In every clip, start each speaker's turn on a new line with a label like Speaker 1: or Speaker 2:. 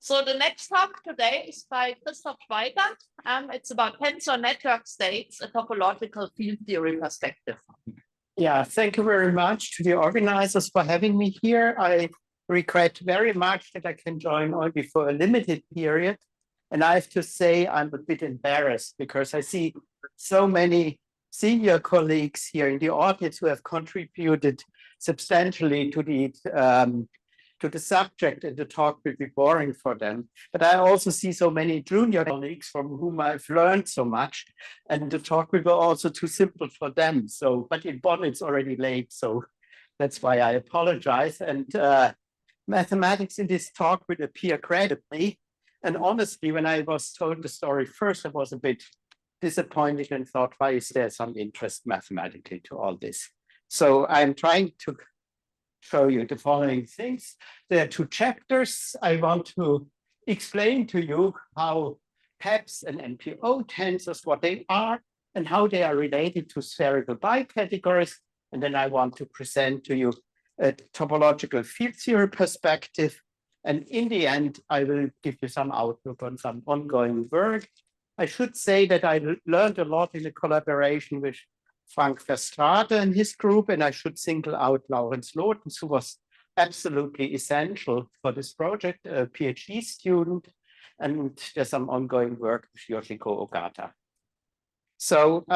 Speaker 1: So the next talk today is by Christoph Schweigert. It's about tensor network states, a topological field theory perspective.
Speaker 2: Yeah, thank you very much to the organizers for having me here. I regret very much that I can join only for a limited period. And I have to say I'm a bit embarrassed because I see so many senior colleagues here in the audience who have contributed substantially to the subject, and the talk will be boring for them. But I also see so many junior colleagues from whom I've learned so much, and the talk will be also too simple for them. So, but in Bonn, it's already late, so that's why I apologize. And mathematics in this talk will appear credibly. And honestly, when I was told the story first, I was a bit disappointed and thought, why is there some interest mathematically to all this? So I'm trying to show you the following things. There are two chapters. I want to explain to you how PEPS and NPO tensors, what they are, and how they are related to spherical bicategories. And then I want to present to you a topological field theory perspective. And in the end, I will give you some outlook on some ongoing work. I should say that I learned a lot in the collaboration with Frank Verstraete and his group, and I should single out Laurens Lotens, who was absolutely essential for this project, a PhD student, and there's some ongoing work with Yoshiko Ogata. So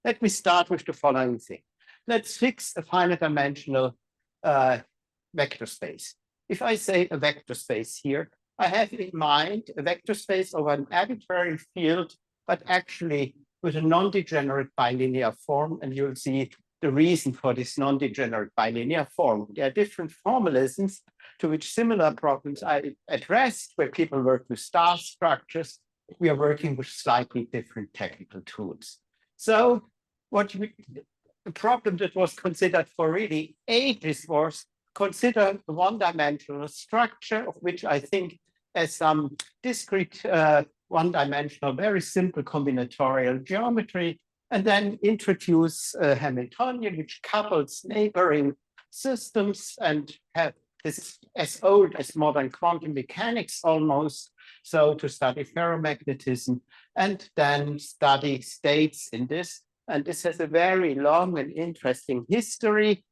Speaker 2: let me start with the following thing. Let's fix a finite dimensional vector space. If I say a vector space here, I have in mind a vector space over an arbitrary field, but actually with a non-degenerate bilinear form, and you'll see the reason for this non-degenerate bilinear form. There are different formalisms to which similar problems I addressed, where people work with star structures. We are working with slightly different technical tools. So the problem that was considered for really ages was consider a one-dimensional structure, of which I think as some discrete one-dimensional, very simple combinatorial geometry, and then introduce a Hamiltonian, which couples neighboring systems and have this as old as modern quantum mechanics almost. So to study ferromagnetism and then study states in this. And this has a very long and interesting history,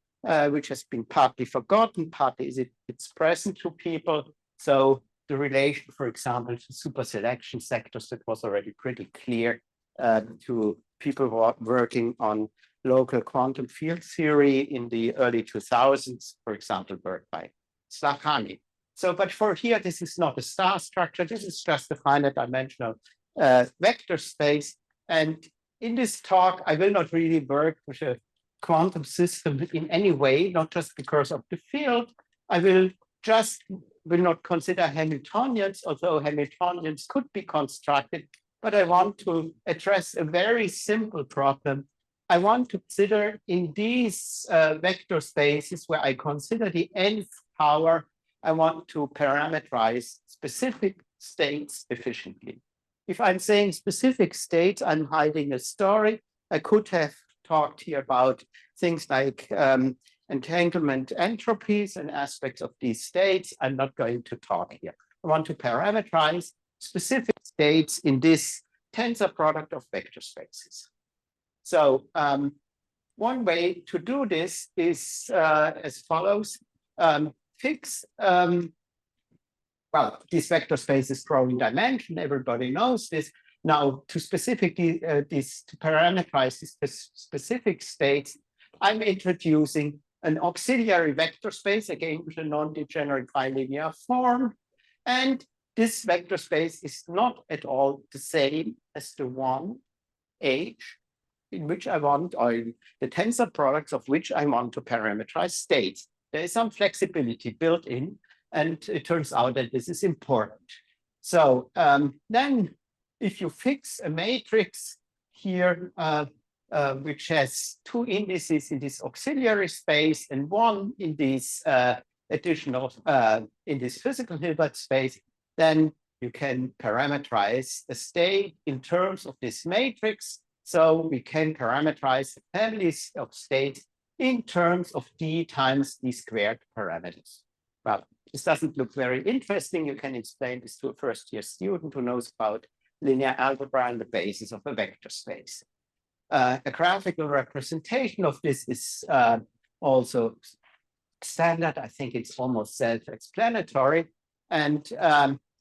Speaker 2: which has been partly forgotten, partly it's present to people. So the relation, for example, to super selection sectors, that was already pretty clear to people who are working on local quantum field theory in the early 2000s, for example, work by Slachani. So, but for here, this is not a star structure. This is just a finite dimensional vector space. And in this talk, I will not really work with a quantum system in any way, not just because of the field. I will not consider Hamiltonians, although Hamiltonians could be constructed, but I want to address a very simple problem. I want to consider in these vector spaces where I consider the nth power, I want to parameterize specific states efficiently. If I'm saying specific states, I'm hiding a story. I could have talked here about things like entanglement entropies and aspects of these states. I'm not going to talk here. I want to parameterize specific states in this tensor product of vector spaces. So one way to do this is as follows. Fix, well, this vector space is growing dimension. Everybody knows this. Now, to specifically to parameterize these specific states, I'm introducing an auxiliary vector space, again, with a non-degenerate bilinear form. And this vector space is not at all the same as the one H in which I want, or the tensor products of which I want to parameterize states. There is some flexibility built in, and it turns out that this is important. So then if you fix a matrix here, which has two indices in this auxiliary space and one in this additional, in this physical Hilbert space, then you can parameterize a state in terms of this matrix. So we can parameterize families of states in terms of d times d squared parameters. Well, this doesn't look very interesting. You can explain this to a first-year student who knows about linear algebra and the basis of a vector space. A graphical representation of this is also standard. I think it's almost self-explanatory. And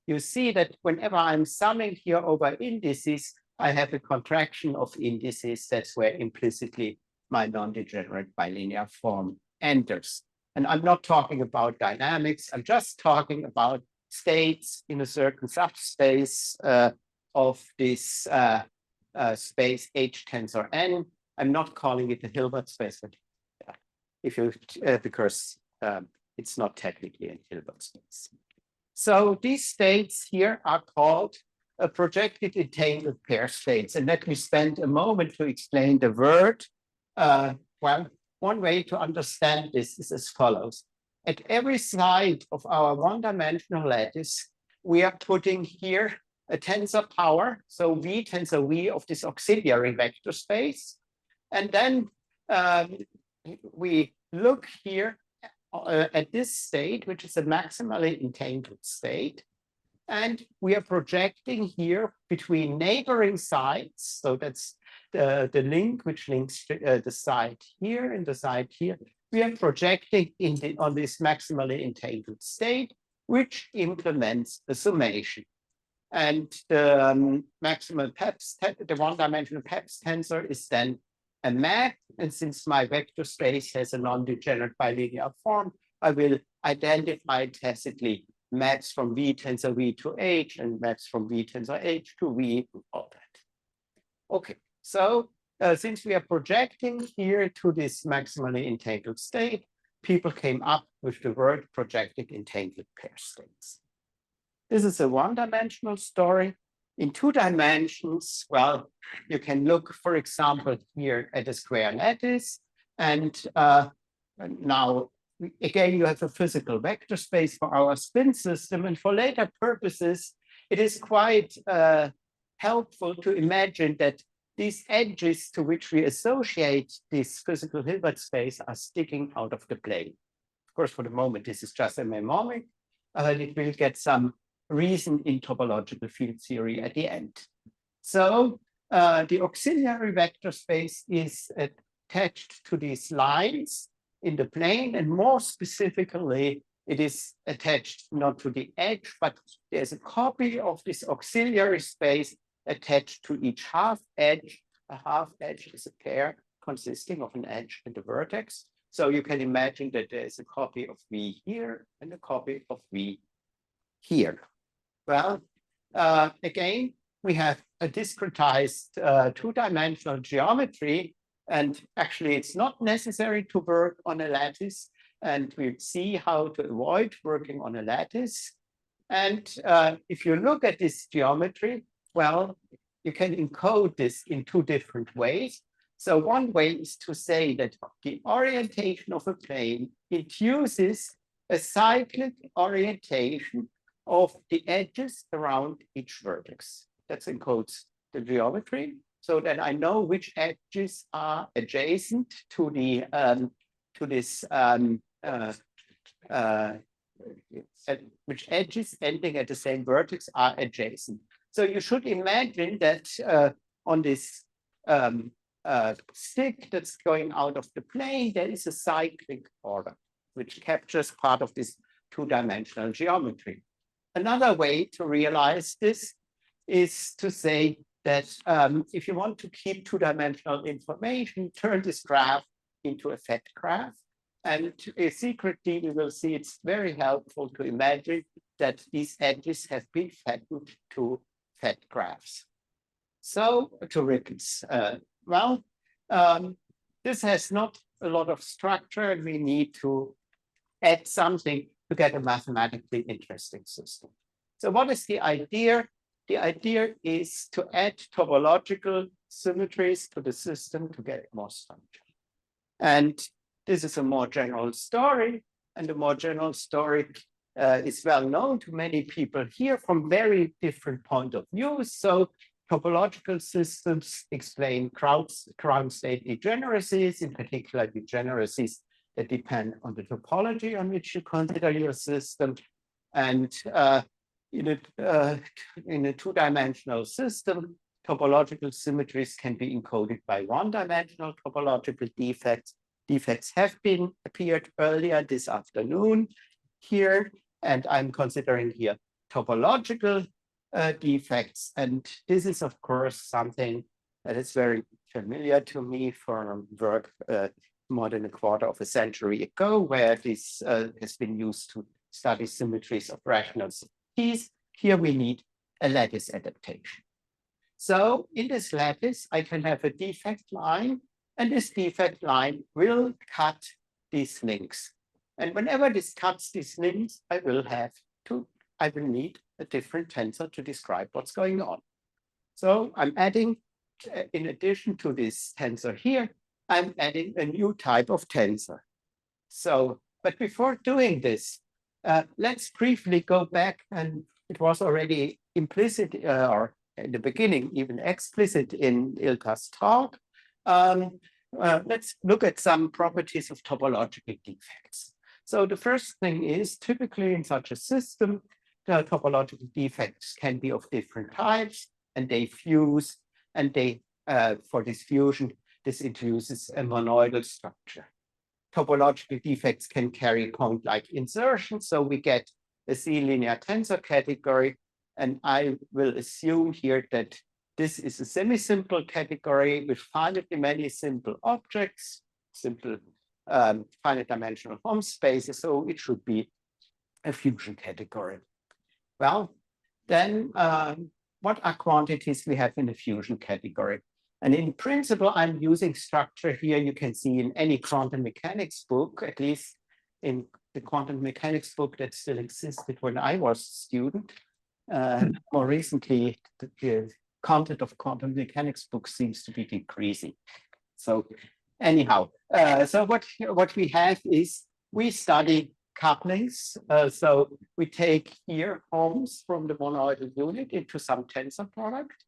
Speaker 2: you see that whenever I'm summing here over indices, I have a contraction of indices. That's where implicitly my non-degenerate bilinear form enters. And I'm not talking about dynamics. I'm just talking about states in a certain subspace of this space H tensor n. I'm not calling it a Hilbert space, but if you because it's not technically a Hilbert space. So these states here are called projected entangled pair states. And let me spend a moment to explain the word. Well, one way to understand this is as follows. At every side of our one-dimensional lattice, we are putting here a tensor power, so V tensor V of this auxiliary vector space. And then we look here at this state, which is a maximally entangled state. And we are projecting here between neighboring sides. So that's the link which links the side here and the side here. We are projecting on this maximally entangled state, which implements the summation. And the maximal PEPS, the one-dimensional PEPS tensor is then a map. And since my vector space has a non-degenerate bilinear form, I will identify tacitly maps from V tensor V to H and maps from V tensor H to V, all that. Okay, so since we are projecting here to this maximally entangled state, people came up with the word projected entangled pair states. This is a one-dimensional story. In 2 dimensions, well, you can look, for example, here at a square lattice. And now, again, you have a physical vector space for our spin system. And for later purposes, it is quite helpful to imagine that these edges to which we associate this physical Hilbert space are sticking out of the plane. Of course, for the moment, this is just a mnemonic. It will get some reason in topological field theory at the end. So the auxiliary vector space is attached to these lines in the plane, and more specifically, it is attached not to the edge, but there's a copy of this auxiliary space attached to each half edge. A half edge is a pair consisting of an edge and a vertex. So you can imagine that there's a copy of V here and a copy of V here. Well, again, we have a discretized 2-dimensional geometry, and actually it's not necessary to work on a lattice, and we'll see how to avoid working on a lattice. And if you look at this geometry, well, you can encode this in 2 different ways. So one way is to say that the orientation of a plane induces a cyclic orientation of the edges around each vertex. That encodes the geometry, so that I know which edges are adjacent to the which edges ending at the same vertex are adjacent. So you should imagine that on this stick that's going out of the plane, there is a cyclic order, which captures part of this 2-dimensional geometry. Another way to realize this is to say that if you want to keep 2-dimensional information, turn this graph into a fat graph. And secretly, we will see it's very helpful to imagine that these edges have been fattened to fat graphs. So to ribbons. Well, this has not a lot of structure, and we need to add something to get a mathematically interesting system. So what is the idea? The idea is to add topological symmetries to the system to get more structure. And this is a more general story, and the more general story is well known to many people here from very different point of view. So topological systems explain ground state degeneracies, in particular degeneracies that depend on the topology on which you consider your system. And in a two-dimensional system, topological symmetries can be encoded by one-dimensional topological defects. Defects have appeared earlier this afternoon here, and I'm considering here topological defects. And this is, of course, something that is very familiar to me from work more than a quarter of a century ago, where this has been used to study symmetries of rational keys. Here we need a lattice adaptation. So in this lattice, I can have a defect line, and this defect line will cut these links. And whenever this cuts these links, I will need a different tensor to describe what's going on. So I'm adding, in addition to this tensor here, I'm adding a new type of tensor. So, but before doing this, let's briefly go back, and it was already implicit or in the beginning, even explicit in Ilka's talk. Let's look at some properties of topological defects. So the first thing is, typically in such a system, the topological defects can be of different types, and they fuse, and they, for this fusion, this introduces a monoidal structure. Topological defects can carry point-like insertion, so we get a C-linear tensor category, and I will assume here that this is a semi-simple category with finitely many simple objects, simple finite dimensional Hom spaces, so it should be a fusion category. Well, then what are quantities we have in the fusion category? And in principle, I'm using structure here you can see in any quantum mechanics book, at least in the quantum mechanics book that still existed when I was a student. More recently, the content of quantum mechanics books seems to be decreasing. So anyhow, so what we have is we study couplings. So we take here Homs from the monoidal unit into some tensor product,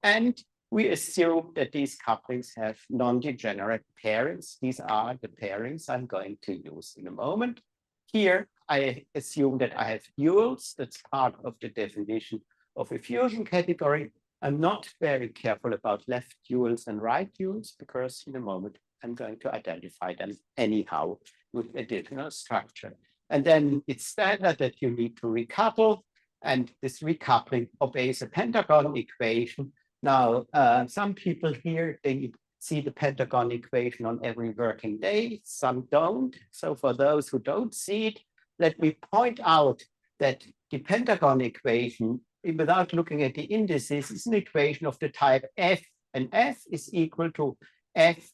Speaker 2: and we assume that these couplings have non-degenerate pairings. These are the pairings I'm going to use in a moment. Here, I assume that I have duals. That's part of the definition of a fusion category. I'm not very careful about left duals and right duals, because in a moment, I'm going to identify them anyhow with additional structure. And then it's standard that you need to recouple, and this recoupling obeys a pentagon equation. Now, some people here, they see the pentagon equation on every working day, some don't. So for those who don't see it, let me point out that the pentagon equation, without looking at the indices, is an equation of the type F, and F is equal to F,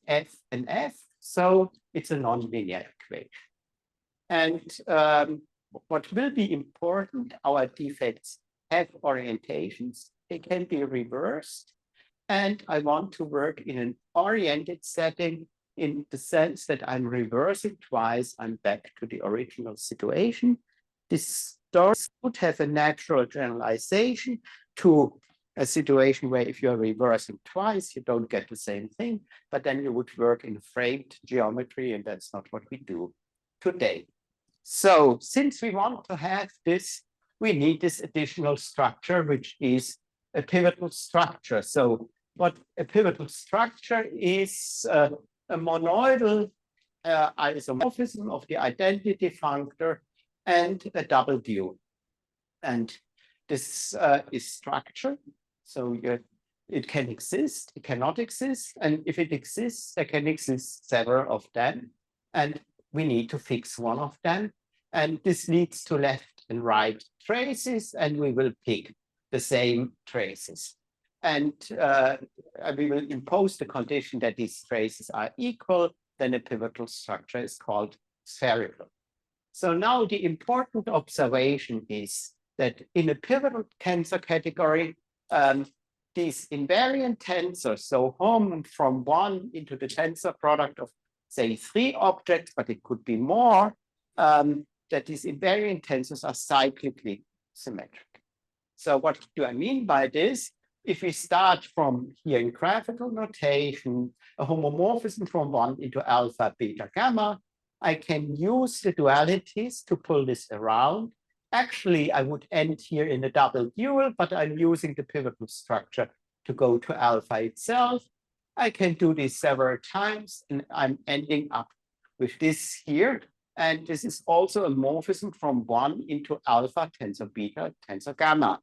Speaker 2: F, and F. So it's a nonlinear equation. And what will be important, our defects have orientations. They can be reversed. And I want to work in an oriented setting in the sense that I'm reversing twice, I'm back to the original situation. This would have a natural generalization to a situation where if you're reversing twice, you don't get the same thing, but then you would work in framed geometry, and that's not what we do today. So since we want to have this, we need this additional structure, which is a pivotal structure. So what a pivotal structure is, a monoidal isomorphism of the identity functor and a double dual. And this is structure. So it can exist, it cannot exist. And if it exists, there can exist several of them. And we need to fix one of them. And this leads to left and right traces, and we will pick the same traces. And we will impose the condition that these traces are equal, then a pivotal structure is called spherical. So now the important observation is that in a pivotal tensor category, these invariant tensors, so Hom from one into the tensor product of, say, 3 objects, but it could be more, that these invariant tensors are cyclically symmetric. So what do I mean by this? If we start from here in graphical notation, a homomorphism from 1 into alpha, beta, gamma, I can use the dualities to pull this around. Actually, I would end here in a double dual, but I'm using the pivotal structure to go to alpha itself. I can do this several times, and I'm ending up with this here. And this is also a morphism from 1 into alpha, tensor beta, tensor gamma.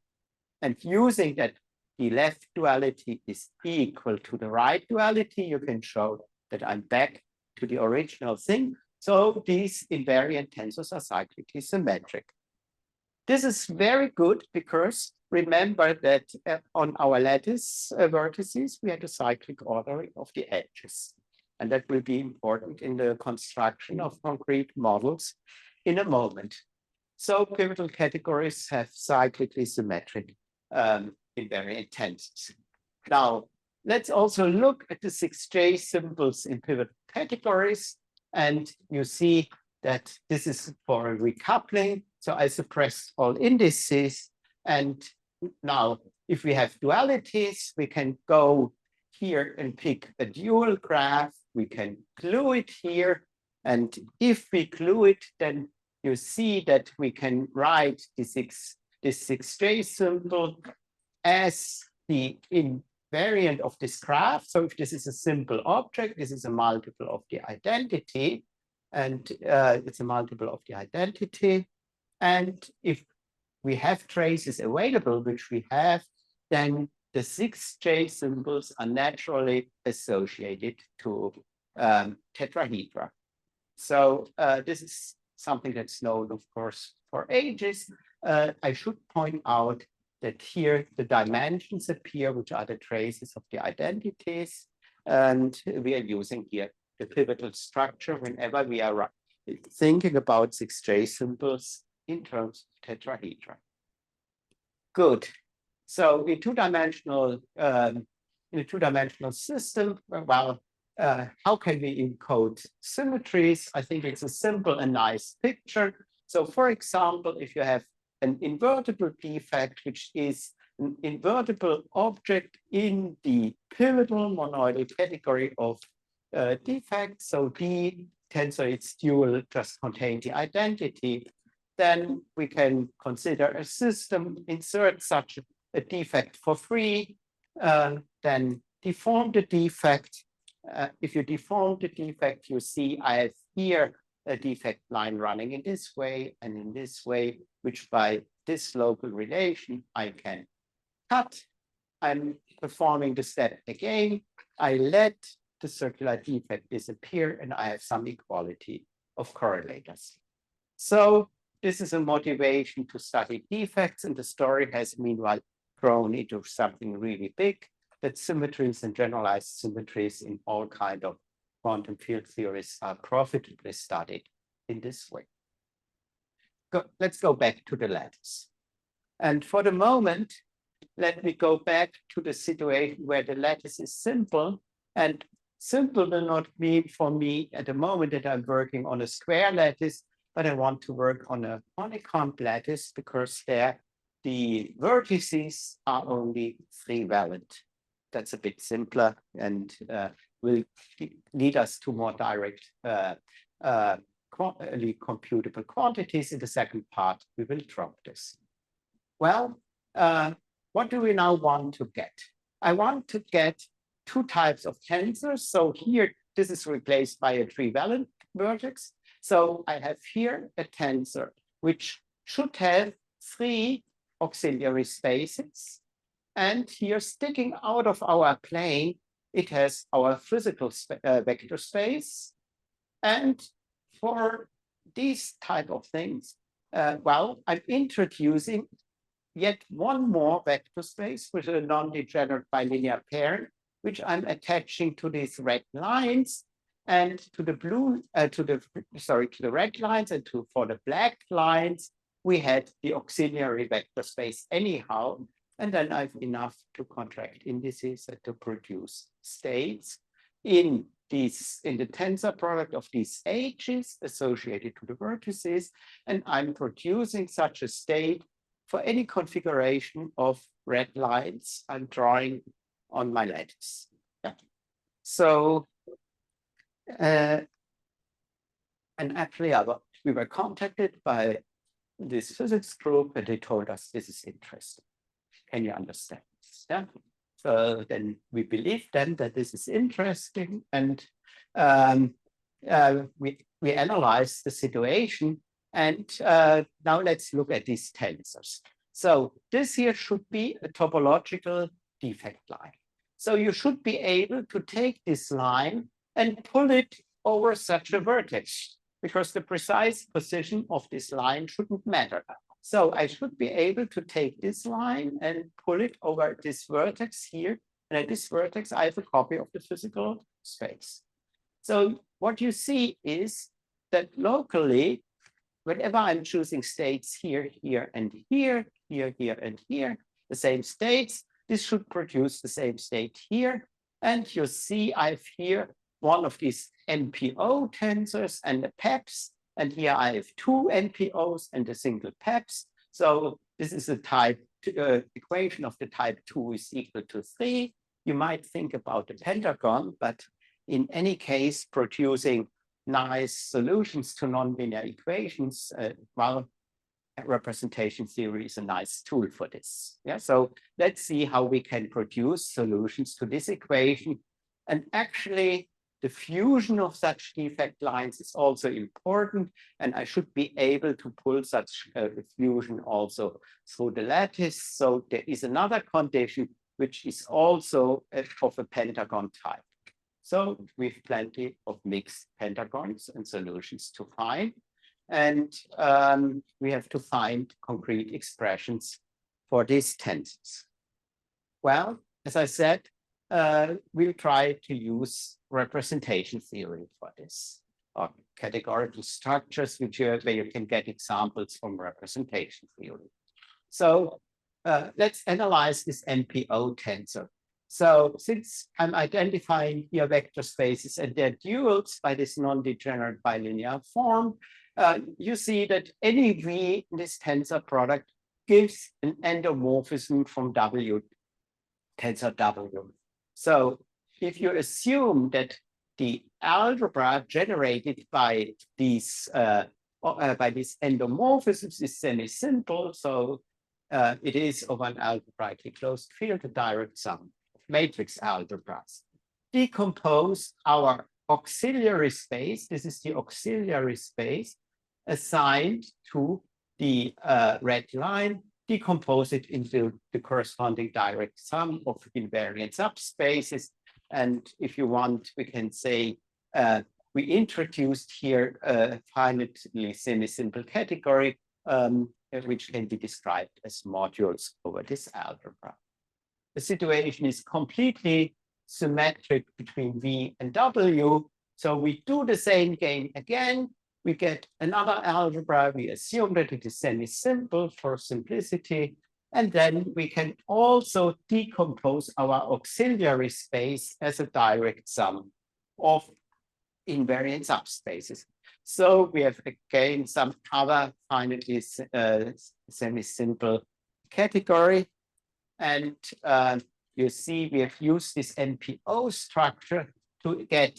Speaker 2: And using that the left duality is equal to the right duality, you can show that I'm back to the original thing. So these invariant tensors are cyclically symmetric. This is very good because remember that on our lattice vertices, we had a cyclic ordering of the edges. And that will be important in the construction of concrete models in a moment. So pivotal categories have cyclically symmetric invariant tensors. Now, let's also look at the 6J symbols in pivotal categories. And you see that this is for a recoupling. So I suppress all indices. And now, if we have dualities, we can go here and pick a dual graph. We can glue it here. And if we glue it, then you see that we can write this 6J symbol as the invariant of this graph. So if this is a simple object, this is a multiple of the identity. And it's a multiple of the identity. And if we have traces available, which we have, then the 6J symbols are naturally associated to tetrahedra. So this is something that's known, of course, for ages. I should point out that here the dimensions appear, which are the traces of the identities. And we are using here the pivotal structure whenever we are thinking about 6J symbols in terms of tetrahedra. Good. So in a two-dimensional system, well, how can we encode symmetries? I think it's a simple and nice picture. So for example, if you have an invertible defect, which is an invertible object in the pivotal monoidal category of defects, so D tensor its dual just contain the identity, then we can consider a system, insert such a defect for free, then deform the defect. If you deform the defect, you see I have here a defect line running in this way and in this way, which by this local relation I can cut. I'm performing the step again. I let the circular defect disappear and I have some equality of correlators. So this is a motivation to study defects, and the story has meanwhile grown into something really big, that symmetries and generalized symmetries in all kinds of quantum field theories are profitably studied in this way. Let's go back to the lattice. And for the moment, let me go back to the situation where the lattice is simple. And simple will not mean for me at the moment that I'm working on a square lattice, but I want to work on a honeycomb lattice because there the vertices are only 3 valent. That's a bit simpler and will lead us to more direct computable quantities. In the second part, we will drop this. Well, what do we now want to get? I want to get 2 types of tensors. So here, this is replaced by a 3-valent vertex. So I have here a tensor, which should have 3 auxiliary spaces. And here, sticking out of our plane, it has our physical vector space. And for these type of things, well, I'm introducing yet one more vector space with a non-degenerate bilinear pair, which I'm attaching to these red lines and to the red lines, and for the black lines, we had the auxiliary vector space anyhow. And then I have enough to contract indices and to produce states in the tensor product of these edges associated to the vertices. And I'm producing such a state for any configuration of red lines I'm drawing on my lattice. Yeah. So And actually, we were contacted by this physics group, and they told us this is interesting. Can you understand this? Yeah. So then we believe then that this is interesting, and we analyze the situation. And now let's look at these tensors. So this here should be a topological defect line. So you should be able to take this line and pull it over such a vertex, because the precise position of this line shouldn't matter. So I should be able to take this line and pull it over this vertex here. And at this vertex, I have a copy of the physical space. So what you see is that locally, whenever I'm choosing states here, here, and here, here, here, and here, the same states, this should produce the same state here. And you see I have here one of these NPO tensors and the PEPS. And here I have two NPOs and a single PEPS. So this is a type equation of the type 2 is equal to 3. You might think about the pentagon, but in any case, producing nice solutions to nonlinear equations, well, representation theory is a nice tool for this. Yeah, so let's see how we can produce solutions to this equation. And actually, the fusion of such defect lines is also important, and I should be able to pull such fusion also through the lattice. So there is another condition which is also of a pentagon type. So we have plenty of mixed pentagons and solutions to find. And we have to find concrete expressions for these tensors. Well, as I said, we'll try to use representation theory for this, or categorical structures, where you can get examples from representation theory. So let's analyze this NPO tensor. So since I'm identifying here vector spaces and their duals by this non-degenerate bilinear form, you see that any V in this tensor product gives an endomorphism from W, tensor W. So if you assume that the algebra generated by these endomorphisms is semi-simple, so it is of an algebraically closed field, a direct sum of matrix algebras. Decompose our auxiliary space. This is the auxiliary space assigned to the red line. Decompose it into the corresponding direct sum of invariant subspaces. And if you want, we can say we introduced here a finitely semi-simple category, which can be described as modules over this algebra. The situation is completely symmetric between V and W. So we do the same game again. We get another algebra. We assume that it is semi-simple for simplicity. And then we can also decompose our auxiliary space as a direct sum of invariant subspaces. So we have again some other finitely semi-simple category. And you see we have used this NPO structure to get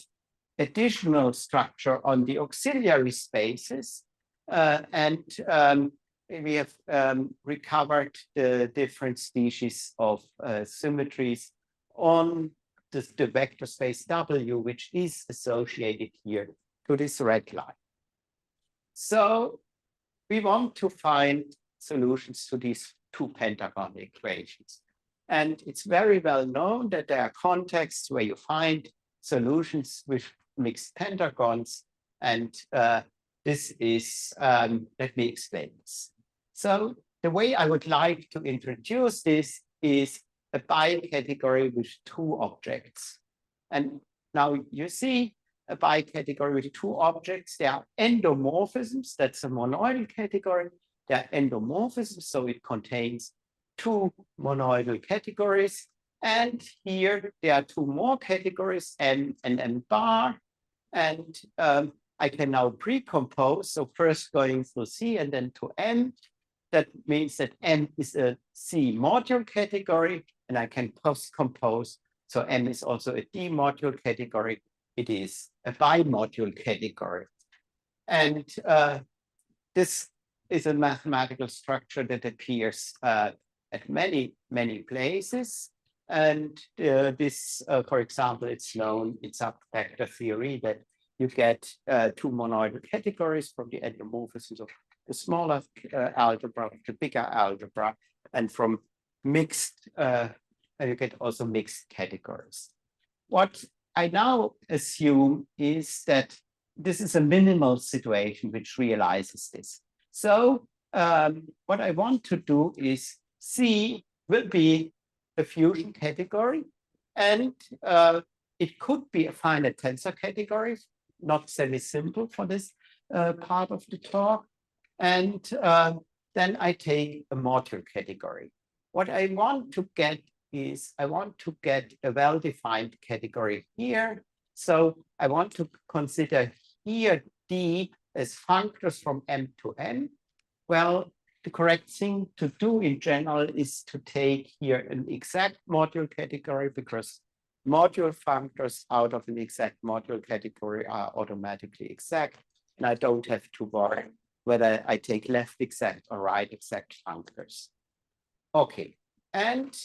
Speaker 2: additional structure on the auxiliary spaces. We have recovered the different species of symmetries on the vector space W, which is associated here to this red line. So we want to find solutions to these two pentagon equations. And it's very well known that there are contexts where you find solutions with mixed pentagons. And this is, let me explain this. So the way I would like to introduce this is a bicategory with two objects. And now you see a bicategory with two objects. There are endomorphisms. That's a monoidal category. There are endomorphisms, so it contains two monoidal categories. And here there are two more categories, M and M bar. And I can now pre-compose. So first going through C and then to M. That means that M is a C module category, and I can post-compose. So M is also a D module category. It is a bi-module category. And this is a mathematical structure that appears at many places. And this, for example, it's known in subvector theory that you get two monoidal categories from the endomorphisms of the smaller algebra, the bigger algebra, and from mixed, you get also mixed categories. What I now assume is that this is a minimal situation which realizes this. So what I want to do is C will be a fusion category, and it could be a finite tensor category, not semi-simple for this part of the talk. And then I take a module category. What I want to get is I want to get a well-defined category here. So I want to consider here D as functors from M to N. Well, the correct thing to do in general is to take here an exact module category, because module functors out of an exact module category are automatically exact. And I don't have to worry whether I take left exact or right exact functors. Okay, and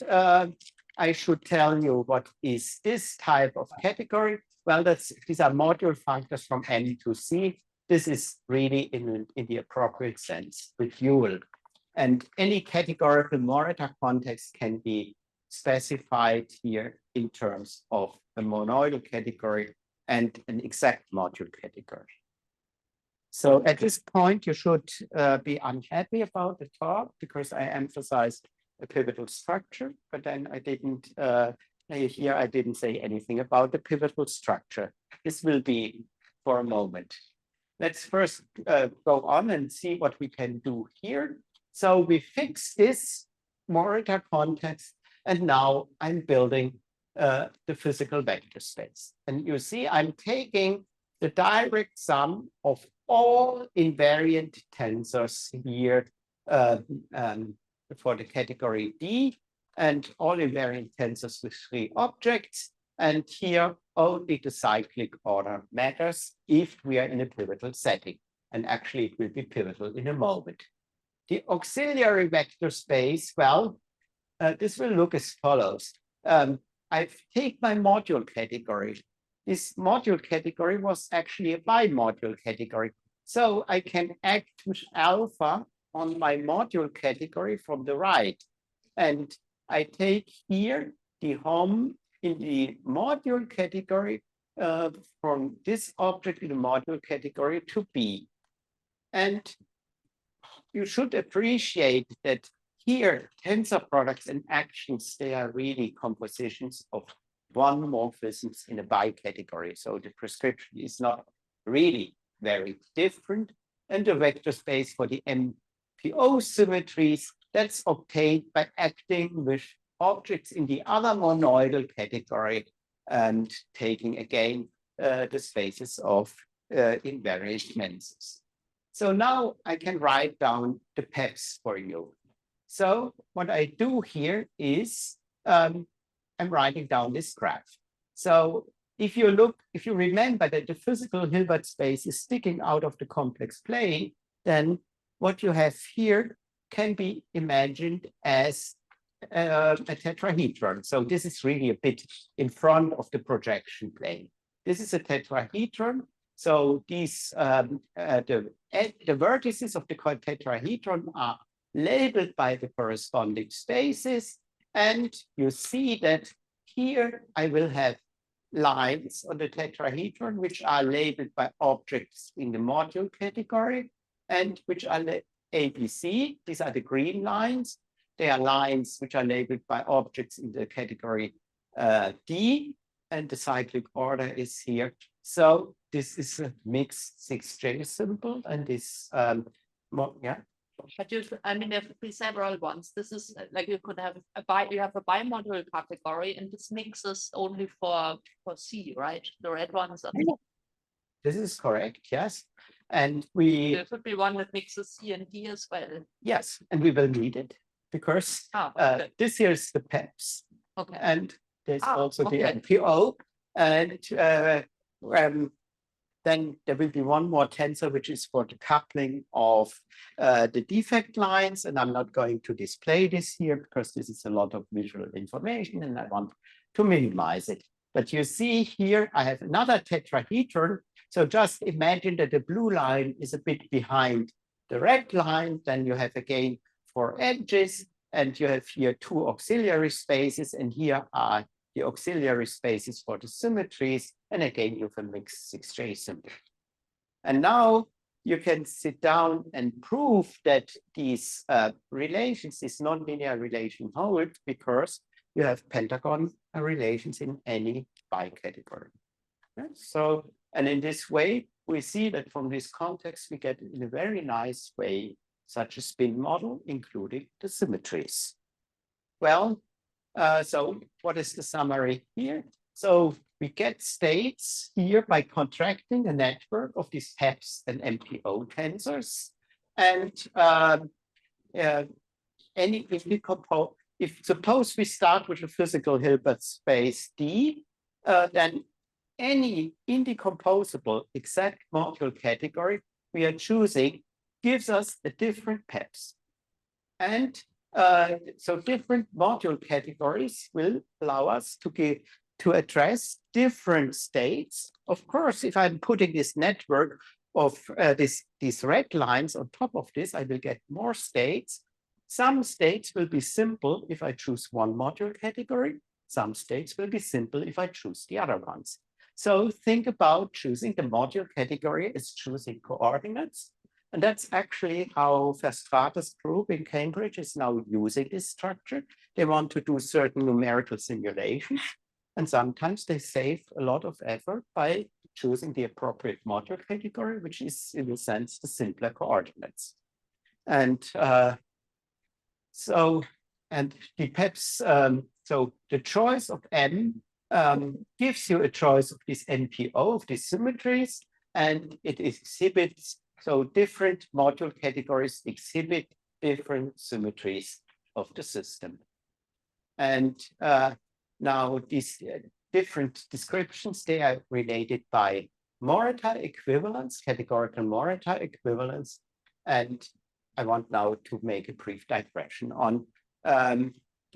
Speaker 2: I should tell you what is this type of category. Well, these are module functors from N to C. This is really in the appropriate sense the dual. And any categorical Morita context can be specified here in terms of a monoidal category and an exact module category. So at this point, you should be unhappy about the talk because I emphasized a pivotal structure, but then I didn't, here I didn't say anything about the pivotal structure. This will be for a moment. Let's first go on and see what we can do here. So we fix this Morita context, and now I'm building the physical vector space. And you see, I'm taking the direct sum of all invariant tensors here for the category D, and all invariant tensors with three objects. And here only the cyclic order matters if we are in a pivotal setting. And actually it will be pivotal in a moment. The auxiliary vector space, well, this will look as follows. I take my module category. This module category was actually a bimodule category. So I can act with alpha on my module category from the right. And I take here the hom in the module category from this object in the module category to B. And you should appreciate that here tensor products and actions, they are really compositions of one morphisms in a bicategory. So the prescription is not really very different. And the vector space for the MPO symmetries, that's obtained by acting with objects in the other monoidal category and taking again the spaces of invariant dimensions. So now I can write down the PEPS for you. So what I do here is I'm writing down this graph. So if you remember that the physical Hilbert space is sticking out of the complex plane, then what you have here can be imagined as a tetrahedron. So this is really a bit in front of the projection plane. This is a tetrahedron. So these the vertices of the tetrahedron are labeled by the corresponding spaces. And you see that here I will have lines on the tetrahedron which are labeled by objects in the module category and which are ABC. These are the green lines. They are lines which are labeled by objects in the category D, and the cyclic order is here. So this is a mixed 6J symbol, and this, yeah.
Speaker 1: But I mean, there could be several ones. This is like you could have you have a bimodule category, and this mixes only for C, right? The red ones.
Speaker 2: This is correct, yes. And there
Speaker 1: could be one that mixes C and D as well.
Speaker 2: Yes, and we will need it because this here is the PEPS.
Speaker 1: Okay.
Speaker 2: And there's also the NPO. And Then there will be one more tensor, which is for the coupling of the defect lines. And I'm not going to display this here because this is a lot of visual information and I want to minimize it. But you see here, I have another tetrahedron. So just imagine that the blue line is a bit behind the red line. Then you have again 4 edges and you have here 2 auxiliary spaces. And here are the auxiliary spaces for the symmetries. And again, you have a mixed 6J symmetry. And now you can sit down and prove that these relations, this nonlinear relation hold because you have pentagon relations in any bicategory. Right? So, and in this way, we see that from this context, we get in a very nice way such a spin model, including the symmetries. Well, so what is the summary here? So we get states here by contracting a network of these PEPS and MPO tensors. And if suppose we start with a physical Hilbert space D, then any indecomposable exact module category we are choosing gives us a different PEPS. And so different module categories will allow us to address different states. Of course, if I'm putting this network of these red lines on top of this, I will get more states. Some states will be simple if I choose one module category. Some states will be simple if I choose the other ones. So think about choosing the module category as choosing coordinates. And that's actually how Verstraeten's group in Cambridge is now using this structure. They want to do certain numerical simulations. And sometimes they save a lot of effort by choosing the appropriate module category, which is in a sense the simpler coordinates. And the PEPS, so the choice of M gives you a choice of this NPO, of these symmetries, and it exhibits, so different module categories exhibit different symmetries of the system. And now these different descriptions, they are related by Morita equivalence, categorical Morita equivalence. And I want now to make a brief digression on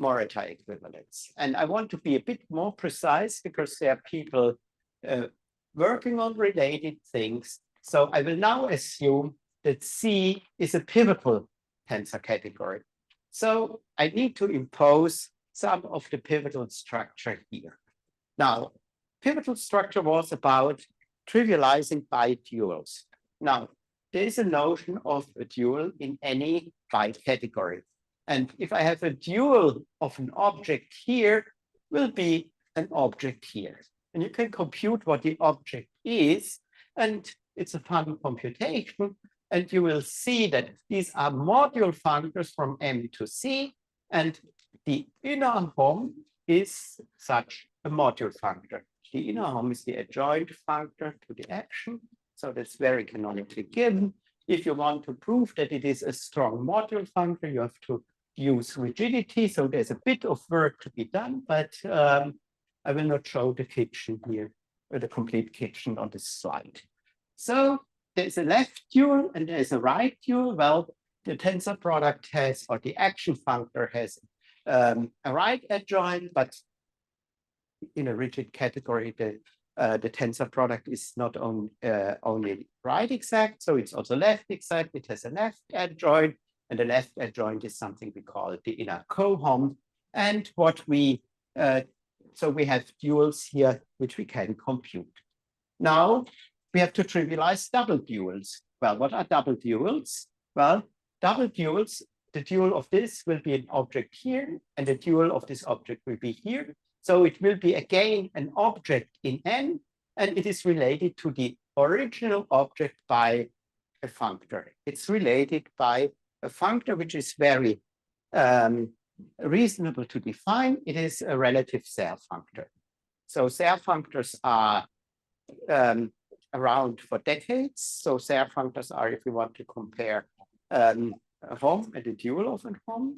Speaker 2: Morita equivalence. And I want to be a bit more precise because there are people working on related things. So I will now assume that C is a pivotal tensor category. So I need to impose some of the pivotal structure here. Now, pivotal structure was about trivializing biduals. Now, there is a notion of a dual in any bicategory. And if I have a dual of an object here, will be an object here. And you can compute what the object is, and it's a fun computation. And you will see that these are module functors from M to C, and the inner Hom is such a module functor. The inner Hom is the adjoint functor to the action. So that's very canonically given. If you want to prove that it is a strong module functor, you have to use rigidity. So there's a bit of work to be done, but I will not show the kitchen here, or the complete kitchen on this slide. So there's a left dual and there's a right dual. Well, the tensor product has, or the action functor has a right adjoint, but in a rigid category, the tensor product is not only right exact, so it's also left exact. It has a left adjoint, and the left adjoint is something we call the inner cohom. And what we, so we have duals here, which we can compute. Now, we have to trivialize double duals. Well, what are double duals? Well, double duals, the dual of this will be an object here, and the dual of this object will be here. So it will be again an object in N, and it is related to the original object by a functor. It's related by a functor which is very reasonable to define. It is a relative Serre functor. So Serre functors are around for decades. So Serre functors are, if you want to compare a Hom and a dual of a Hom.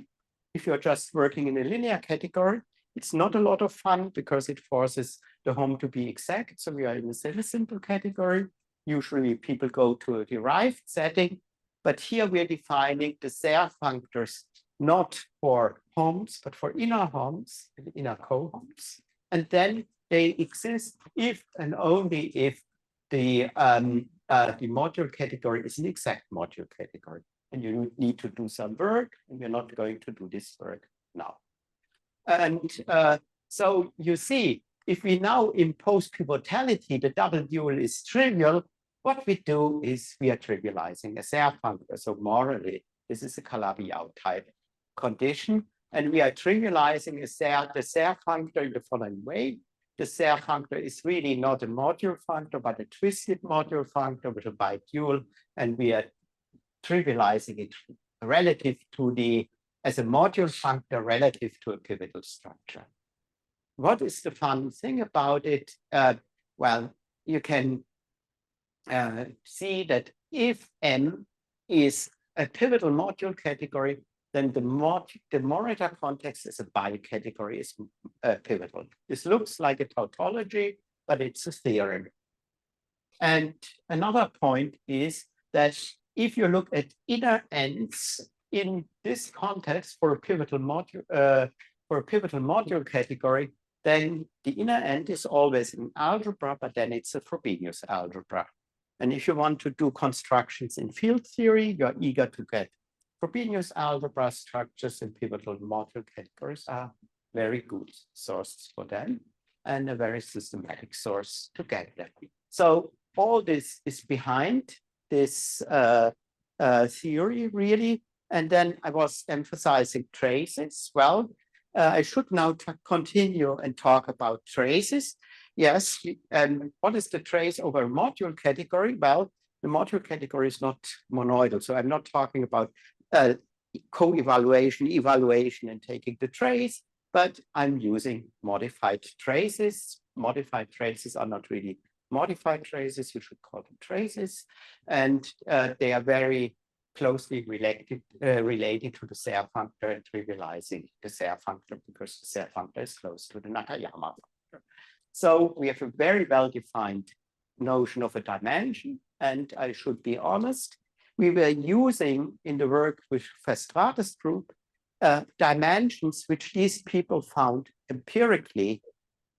Speaker 2: If you're just working in a linear category, it's not a lot of fun because it forces the Hom to be exact. So we are in a semi-simple category. Usually people go to a derived setting, but here we're defining the Serre functors not for Homs, but for inner Homs and inner cohoms. And then they exist if and only if the module category is an exact module category. And you need to do some work, and we're not going to do this work now. And so you see, if we now impose pivotality, the double dual is trivial. What we do is we are trivializing a Serre functor. So morally, this is a Calabi-Yau type condition. And we are trivializing the Serre functor in the following way. The Serre functor is really not a module functor, but a twisted module functor with a bidual. And we are trivializing it relative to as a module functor relative to a pivotal structure. What is the fun thing about it? Well, you can see that if M is a pivotal module category, then the Morita context is a bicategory, is pivotal. This looks like a tautology, but it's a theorem. And another point is that if you look at inner ends in this context for a pivotal module category, then the inner end is always an algebra, but then it's a Frobenius algebra. And if you want to do constructions in field theory, you're eager to get Frobenius algebra structures and pivotal module categories are very good sources for them and a very systematic source to get them. So all this is behind this theory, really. And then I was emphasizing traces. Well, I should now continue and talk about traces. Yes, and what is the trace over a module category? Well, the module category is not monoidal. So I'm not talking about co-evaluation, evaluation, and taking the trace, but I'm using modified traces. Modified traces are not really modified traces. You should call them traces. And they are very closely related to the Serre functor and trivializing the Serre functor because the Serre functor is close to the Nakayama functor. So we have a very well-defined notion of a dimension. And I should be honest, we were using in the work with Verstraete's group dimensions which these people found empirically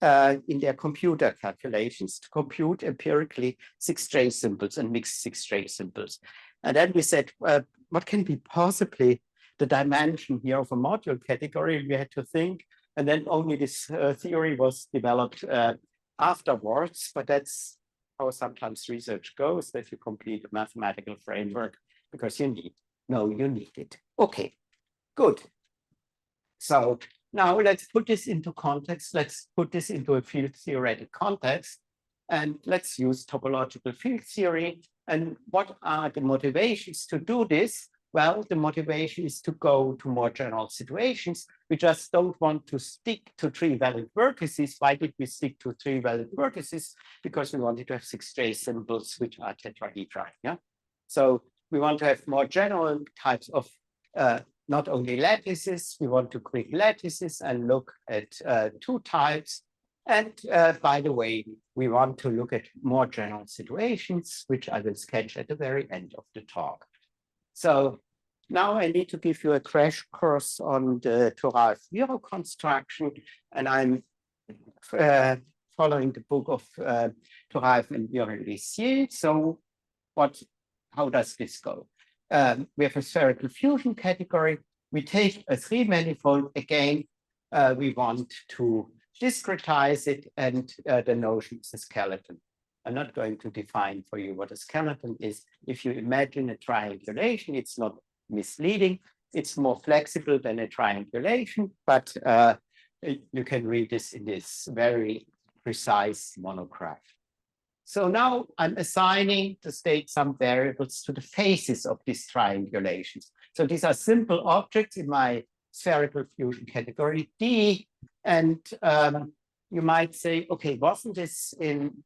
Speaker 2: in their computer calculations to compute empirically 6 trace symbols and mixed 6 trace symbols. And then we said, what can be possibly the dimension here of a module category? We had to think, and then only this theory was developed afterwards, but that's how sometimes research goes, that you complete a mathematical framework because you need it. Okay, good. So now let's put this into context. Let's put this into a field theoretic context, and let's use topological field theory. And what are the motivations to do this? Well, the motivation is to go to more general situations. We just don't want to stick to 3 valid vertices. Why did we stick to 3 valid vertices? Because we wanted to have 6 trace symbols, which are tetrahedra. Yeah. So we want to have more general types of not only lattices. We want to create lattices and look at 2 types. And by the way, we want to look at more general situations, which I will sketch at the very end of the talk. So now I need to give you a crash course on the Turaev-Viro construction, and I'm following the book of Turaev and Viro. So how does this go? We have a spherical fusion category. We take a 3 manifold. Again, we want to discretize it, and the notion is a skeleton. I'm not going to define for you what a skeleton is. If you imagine a triangulation, it's not misleading. It's more flexible than a triangulation, but you can read this in this very precise monograph. So now I'm assigning to state some variables to the faces of these triangulations. So these are simple objects in my spherical fusion category D. And you might say, okay, wasn't this in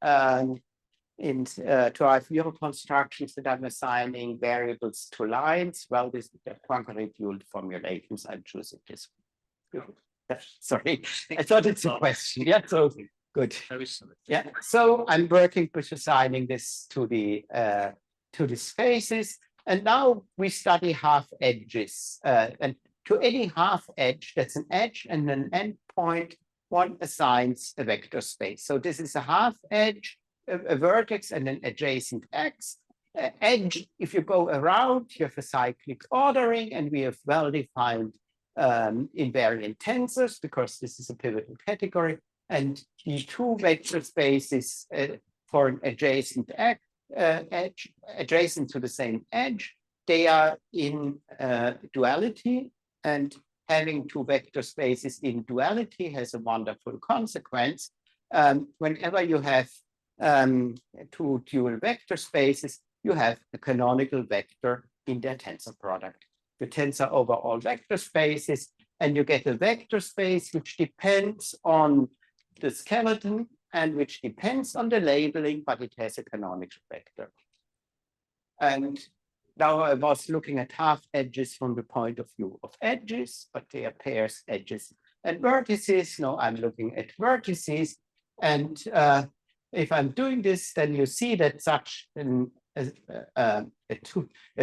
Speaker 2: Turaev-Viro constructions that I'm assigning variables to lines? Well, this is the Poincaré-Buell formulations. I'm choosing this one. Sorry, I thought it's a question. Yeah, so Good.
Speaker 3: Very similar.
Speaker 2: Yeah. So I'm working with assigning this to the spaces, and now we study half edges. And to any half edge, that's an edge and an endpoint, one assigns a vector space. So this is a half edge, a vertex, and an adjacent x. Edge, if you go around, you have a cyclic ordering, and we have well-defined invariant tensors because this is a pivotal category. And the two vector spaces for an adjacent edge, adjacent to the same edge, they are in duality, and having two vector spaces in duality has a wonderful consequence. Whenever you have two dual vector spaces, you have a canonical vector in their tensor product. You tensor over all vector spaces, and you get a vector space which depends on the skeleton and which depends on the labeling, but it has a canonical vector. And now I was looking at half edges from the point of view of edges, but they are pairs, edges, and vertices. Now I'm looking at vertices. And if I'm doing this, then you see that such a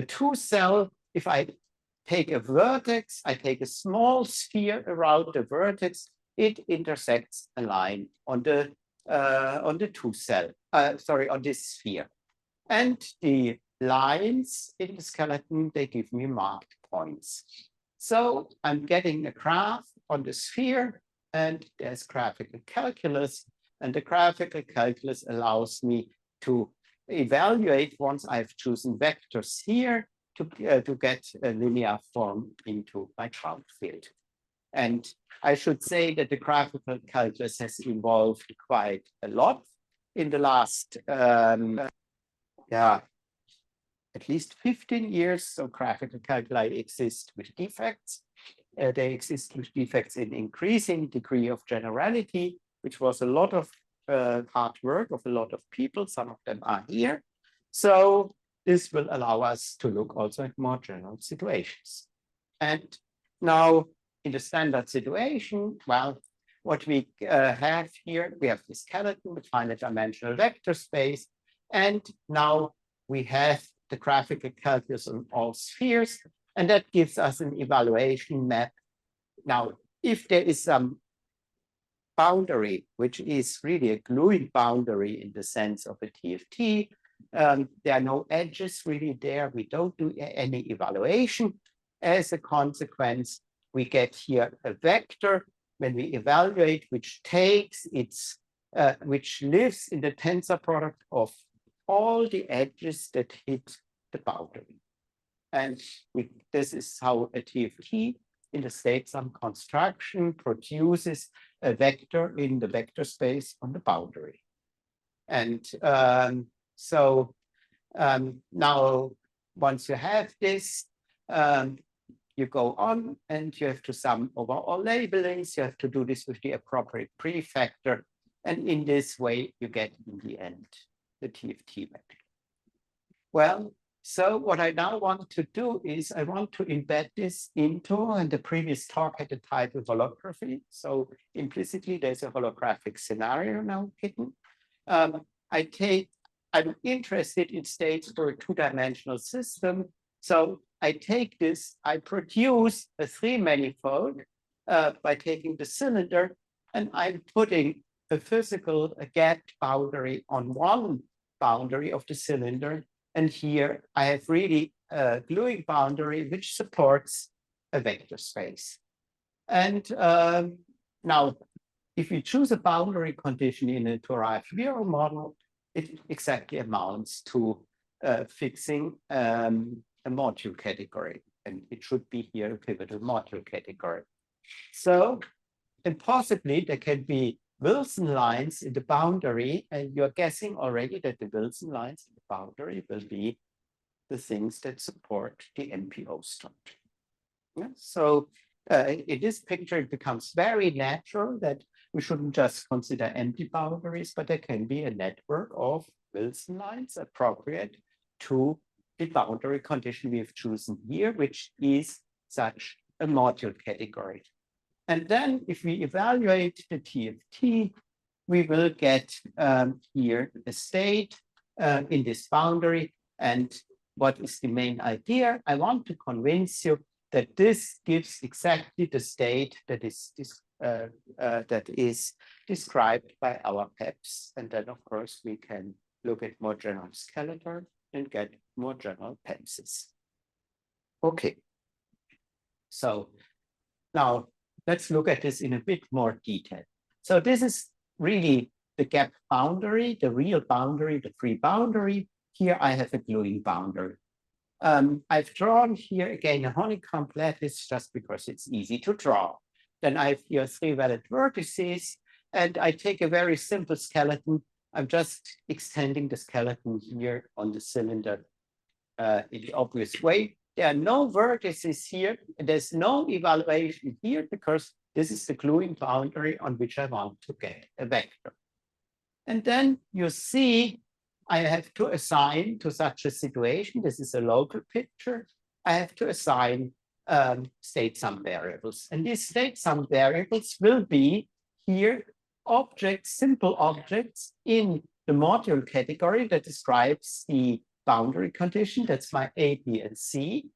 Speaker 2: two cell, if I take a vertex, I take a small sphere around the vertex, it intersects a line on the two cell, on this sphere. And the lines in the skeleton, they give me marked points. So I'm getting a graph on the sphere, and there's graphical calculus, and the graphical calculus allows me to evaluate, once I've chosen vectors here, to get a linear form into my ground field. And I should say that the graphical calculus has evolved quite a lot in the last, at least 15 years. So graphical calculi exist with defects. They exist with defects in increasing degree of generality, which was a lot of hard work of a lot of people. Some of them are here. So this will allow us to look also at more general situations. And now, in the standard situation, well, what we have here, we have the skeleton with finite dimensional vector space. And now we have the graphical calculus on all spheres, and that gives us an evaluation map. Now, if there is some boundary, which is really a gluing boundary in the sense of a TFT, there are no edges really there. We don't do any evaluation. As a consequence, we get here a vector when we evaluate, which takes its, which lives in the tensor product of all the edges that hit the boundary. And this is how a TFT in the state sum construction produces a vector in the vector space on the boundary. And now, once you have this, you go on and you have to sum over all labelings. You have to do this with the appropriate prefactor. And in this way, you get in the end the TFT vector. Well, so what I now want to do is I want to embed this into, and the previous talk had the title holography. So implicitly, there's a holographic scenario now hidden. I'm interested in states for a two-dimensional system. So I take this, I produce a three-manifold by taking the cylinder, and I'm putting a physical, a gapped boundary on one boundary of the cylinder. And here I have really a gluing boundary which supports a vector space. And now, if we choose a boundary condition in a Turaev-Viro model, it exactly amounts to fixing a module category. And it should be here a pivotal module category. So, and possibly there can be Wilson lines in the boundary, and you're guessing already that the Wilson lines in the boundary will be the things that support the NPO structure. Yeah? So in this picture, it becomes very natural that we shouldn't just consider empty boundaries, but there can be a network of Wilson lines appropriate to the boundary condition we have chosen here, which is such a module category. And then if we evaluate the TFT, we will get here a state in this boundary. And what is the main idea? I want to convince you that this gives exactly the state that is described by our PEPS. And then, of course, we can look at more general skeleton and get more general PEPSes. Okay. So now let's look at this in a bit more detail. So this is really the gap boundary, the real boundary, the free boundary. Here I have a gluing boundary. I've drawn here again a honeycomb lattice just because it's easy to draw. Then I have here 3 valid vertices, and I take a very simple skeleton. I'm just extending the skeleton here on the cylinder in the obvious way. There are no vertices here. There's no evaluation here because this is the gluing boundary on which I want to get a vector. And then you see I have to assign to such a situation. This is a local picture. I have to assign state sum variables. And these state sum variables will be here objects, simple objects in the module category that describes the boundary condition. That's my A, B, and C.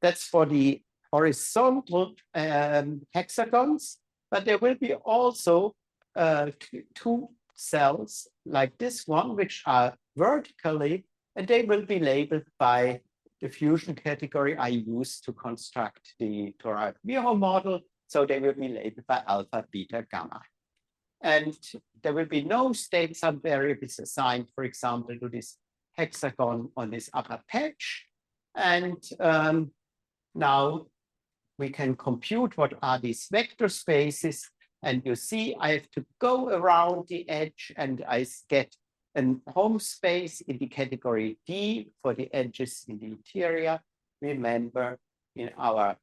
Speaker 2: That's for the horizontal hexagons, but there will be also 2 cells like this one, which are vertically, and they will be labeled by the fusion category I use to construct the Turaev-Viro model. So they will be labeled by alpha, beta, gamma. And there will be no state sum variables assigned, for example, to this hexagon on this upper patch. And now we can compute what are these vector spaces. And you see, I have to go around the edge and I get a home space in the category D for the edges in the interior. Remember, in our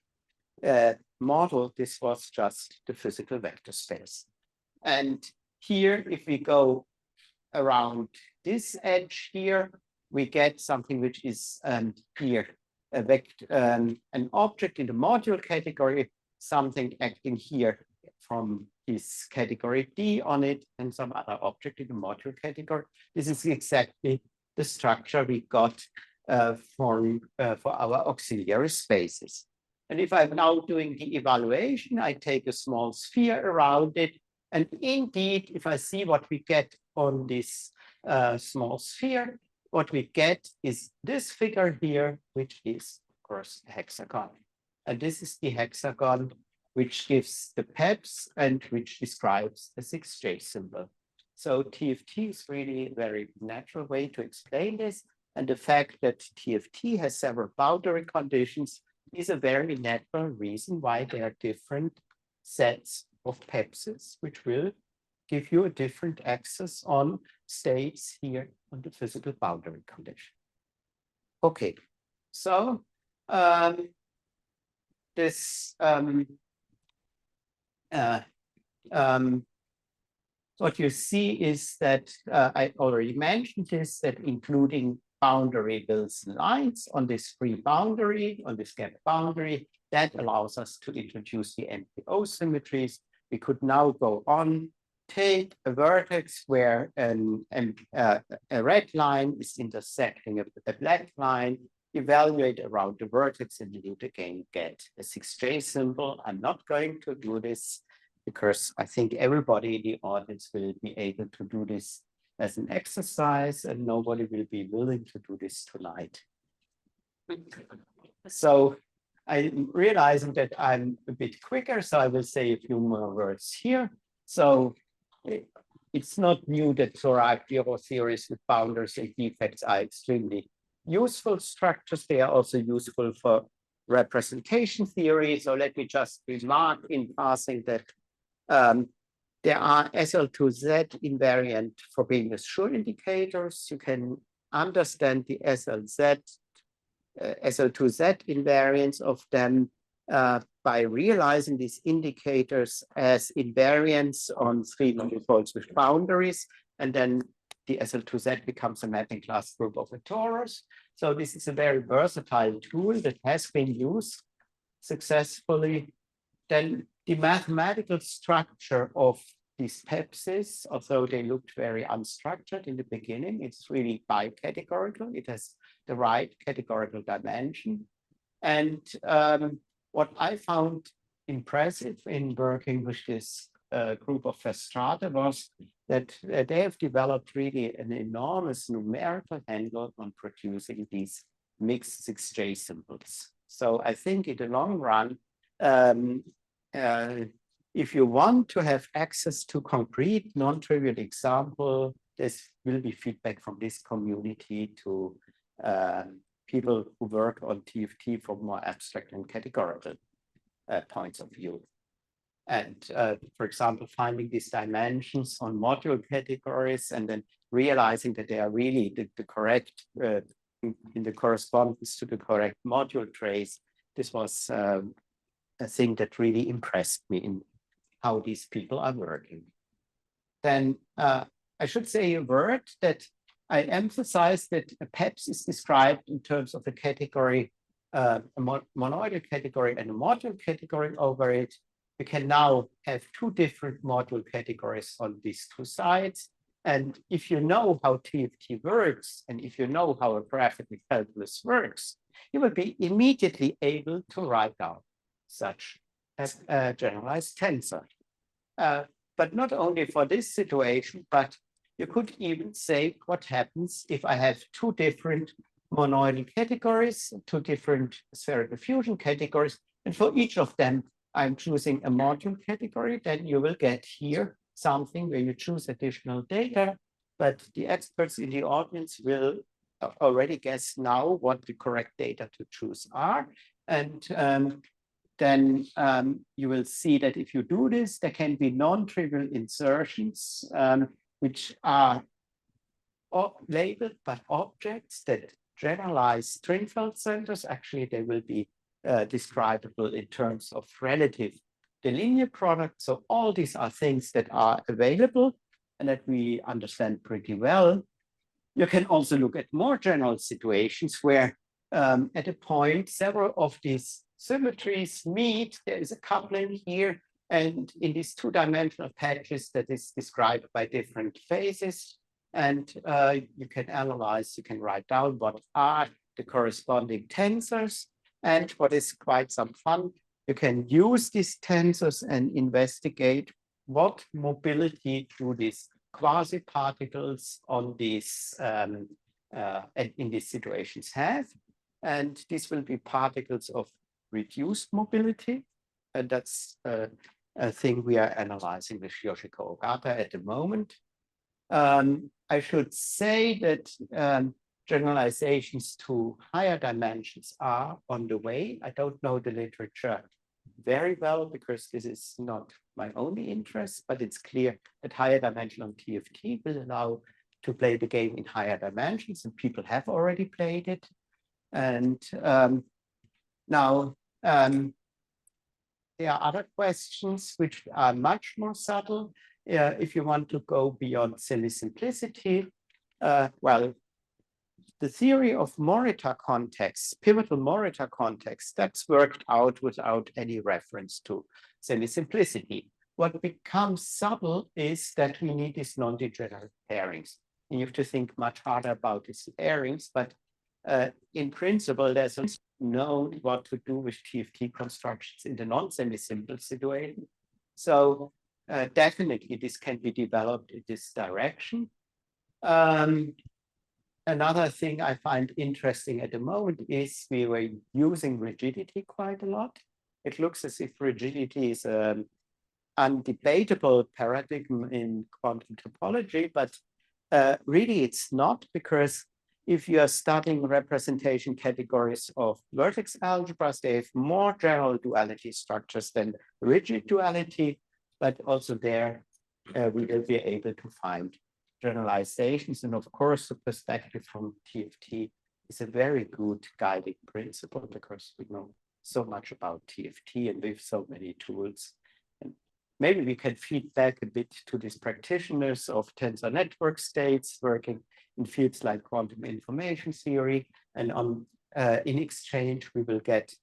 Speaker 2: model, this was just the physical vector space. And here, if we go around this edge here, we get something which is here, a vector, an object in the module category, something acting here from this category D on it, and some other object in the module category. This is exactly the structure we got for our auxiliary spaces. And if I'm now doing the evaluation, I take a small sphere around it. And indeed, if I see what we get on this small sphere, what we get is this figure here, which is, of course, a hexagon. And this is the hexagon which gives the PEPS and which describes the 6J symbol. So TFT is really a very natural way to explain this. And the fact that TFT has several boundary conditions is a very natural reason why there are different sets of PEPSes, which will give you a different access on states here on the physical boundary condition. Okay, so what you see is that I already mentioned this, that including boundary Wilson lines on this free boundary, on this gap boundary, that allows us to introduce the MPO symmetries. We could now go on, take a vertex where a red line is intersecting a black line, evaluate around the vertex, and you would again get a 6J symbol. I'm not going to do this because I think everybody in the audience will be able to do this as an exercise, and nobody will be willing to do this tonight. So I'm realizing that I'm a bit quicker, so I will say a few more words here. So it's not new that Turaev-Viro theories with boundaries and defects are extremely useful structures. They are also useful for representation theory. So let me just remark in passing that there are SL2Z invariant Frobenius Schur indicators. You can understand the SL2Z invariance of them by realizing these indicators as invariants on 3 manifolds with boundaries, and then the SL2Z becomes a mapping class group of a torus. So this is a very versatile tool that has been used successfully. Then the mathematical structure of these PEPSs, although they looked very unstructured in the beginning, it's really bicategorical. It has the right categorical dimension. And what I found impressive in working with this group of Verstraete was that they have developed really an enormous numerical handle on producing these mixed 6J symbols. So I think in the long run, if you want to have access to concrete, non-trivial example, this will be feedback from this community to people who work on TFT from more abstract and categorical points of view. And for example, finding these dimensions on module categories and then realizing that they are really the correct, in the correspondence to the correct module trace. This was a thing that really impressed me in how these people are working. Then I should say a word that I emphasize that a PEPS is described in terms of a category, a monoidal category and a module category over it. We can now have two different module categories on these two sides. And if you know how TFT works, and if you know how a graphical calculus works, you will be immediately able to write down such a generalized tensor. But not only for this situation, but you could even say what happens if I have two different monoidal categories, two different spherical fusion categories, and for each of them, I'm choosing a module category. Then you will get here something where you choose additional data, but the experts in the audience will already guess now what the correct data to choose are. And then you will see that if you do this, there can be non-trivial insertions, which are labeled but objects that generalize Stringfeld centers. Actually, they will be describable in terms of relative the linear product. So all these are things that are available and that we understand pretty well. You can also look at more general situations where at a point, several of these symmetries meet. There is a coupling here, and in these two-dimensional patches that is described by different phases. And you can analyze, you can write down what are the corresponding tensors. And what is quite some fun, you can use these tensors and investigate what mobility do these quasi-particles on these in these situations have. And these will be particles of reduced mobility. And that's a thing we are analyzing with Yoshiko Ogata at the moment. I should say that generalizations to higher dimensions are on the way. I don't know the literature very well because this is not my only interest, but it's clear that higher dimensional TFT will allow to play the game in higher dimensions, and people have already played it. And now there are other questions which are much more subtle. If you want to go beyond silly simplicity, well, the theory of Morita contexts, pivotal Morita contexts, that's worked out without any reference to semi-simplicity. What becomes subtle is that we need these non-degenerate pairings. And you have to think much harder about these pairings, but in principle, there's known what to do with TFT constructions in the non-semi-simple situation. So definitely this can be developed in this direction. Another thing I find interesting at the moment is we were using rigidity quite a lot. It looks as if rigidity is an undebatable paradigm in quantum topology, but really it's not, because if you are studying representation categories of vertex algebras, they have more general duality structures than rigid duality, but also there we will be able to find generalizations. And of course, the perspective from TFT is a very good guiding principle because we know so much about TFT and we have so many tools. And maybe we can feed back a bit to these practitioners of tensor network states working in fields like quantum information theory. And on in exchange, we will get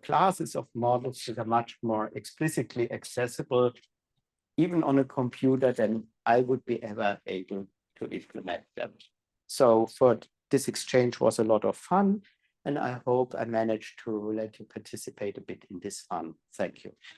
Speaker 2: classes of models that are much more explicitly accessible even on a computer, then I would be ever able to implement them. So for this exchange was a lot of fun, and I hope I managed to let you participate a bit in this fun. Thank you.